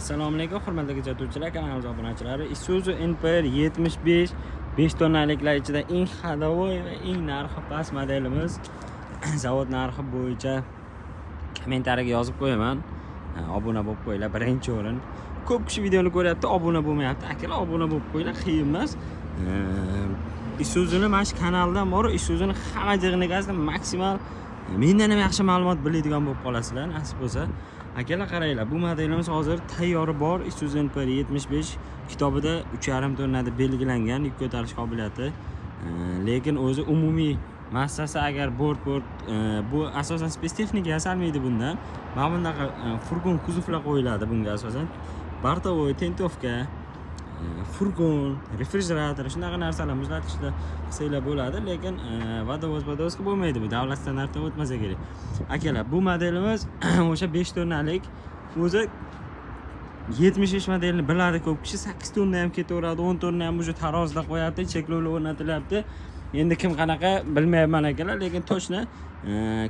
Assalomu alaykum hurmatli kuzatuvchilar, kanalimiz obunachilari. Isuzu Empire 75 5 tonnaliklar ichida eng hadovoy va eng narxi past modelimiz. Zavod narxi bo'yicha kommentariyaga yozib qo'yaman. Obuna bo'lib qo'yinglar, birinchi o'rin. Ko'p kishi videoni ko'ryapti, obuna bo'lmayapti. Akalar obuna bo'lib qo'yinglar, qiyin emas. Isuzu'ni mana shu kanaldan bor, Isuzu'ni hamma texnikasida maksimal mendan ham yaxshi ma'lumot biladigan bo'lib qolasizlar, nasib bo'lsa. Akalar qaranglar, bu modelimiz hozir tayyor bor. Isuzu Empire 75 kitobida 3,5 tonnada belgilangan yuk ko'tarish qobiliyati. Lekin o'zi umumiy massasi agar bort bu asosan spesifika yasalmaydi bundan. Mana bunaqa furgon kuzovlar qo'yiladi bunga asosan. Bartovoy, tentovka, furgon, refrigerator shunaqa narsalar muzlatgichda qilsanglar bo'ladi, lekin vodovozga bo'lmaydi. Bu davlat standartidan o'tmasa kerak. Akalar, bu modelimiz o'sha 5 tonnalik. O'zi 75 modelni biladi ko'p kishi, 8 tonna ham ketaveradi, 10 tonna ham o'sha tarozida qo'yapti, cheklovlar o'rnatilyapti. Endi kim qanaqa bilmayman akalar, lekin to'shna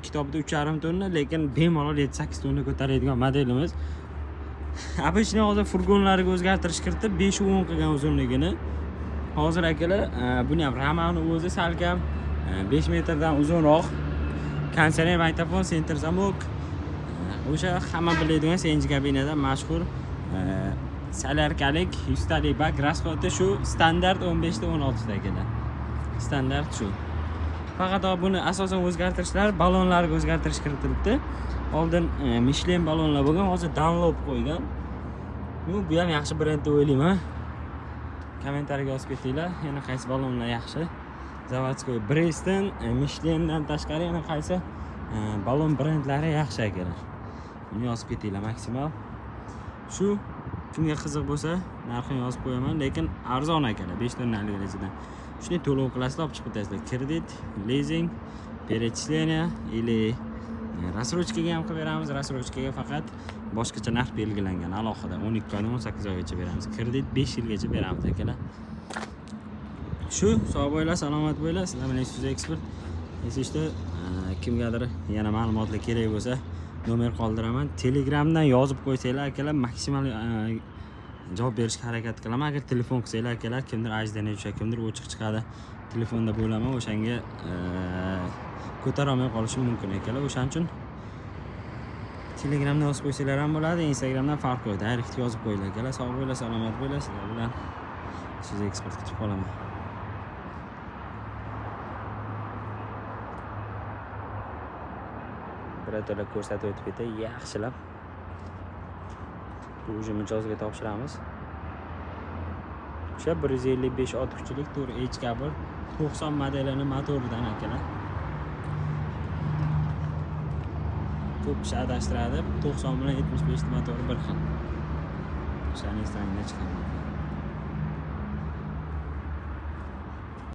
kitobda 3,5 tonna, lekin bemalol 7-8 tonna ko'taradigan modelimiz. Обычный hozir furgonlarga o'zgartirish kiritib 5-10 qilgan uzunligini. Hozir akalar, buni ham ramani o'zi salkam 5 metrdan uzunroq. Konserner magnitofon, center zamok. O'sha hamma biladigan CNG kabinadan mashhur solyarkalik 100 talik bak rasxoti shu standart 15 ta 16 ta akalar. Standart shu. Faqat buni asosan o'zgartirishlar, balonlarga o'zgartirish kiritilibdi. Oldin Michelin balonlar bo'lgan, hozir Dunlop qo'ygan. Bu ham yaxshi brend deb o'ylayman. Kommentariyaga yozib ketinglar, yana qaysi balonlar yaxshi. Zavodskoy, Breston, Michelindan tashqari yana qaysi balon brendlari yaxshi akalar. Buni yozib ketinglar maksimal. Shu kimga qiziq bo'lsa, narxini yozib qo'yaman, lekin arzon akalar, 5 tonnalik ichidan. Shuni to'lov qilasizlar, olib chiqib o'tasizlar. Kredit, leasing, перечисление или рассрочкаga ham qilib beramiz. Рассрочкаga faqat boshqacha narx belgilangan, alohida 12 oydan 18 oygacha beramiz. Kredit 5 yilgacha beramiz akalar. Shu, sog' bo'linglar, salomat bo'linglar. Sizlar bilan Isuzu Expert. Esingizda kimgadir yana ma'lumotlar kerak bo'lsa, nomer qoldiraman. Telegramdan yozib qo'ysanglar akalar, maksimal javob berishga harakat qilaman. Agar telefon qilsanglar akalar, kimdir ajdan o'sha, kimdir o'chiq chiqadi, telefonda bo'laman, o'shanga ko'tara olmay qolishim mumkin akalar. O'shaning uchun Telegramdan yozib qo'ysanglar ham bo'ladi, Instagramdan farq yo'q. Direct yozib qo'yinglar akalar. Sog' bo'linglar, salomat bo'linglar. Sizlar bilan Isuzu Expert kutib qolaman. Birato'la ko'rsatib o'tib ketay, yaxshilab. Bu o'sha mijozga topshiramiz. O'sha 155 ot kuchlik 4H kabel 90 modelining motoridan akalar. Ko'p kishi adashtiradi. 90 bilan 75 motori bir xil. O'shaning eslangda chiqadi.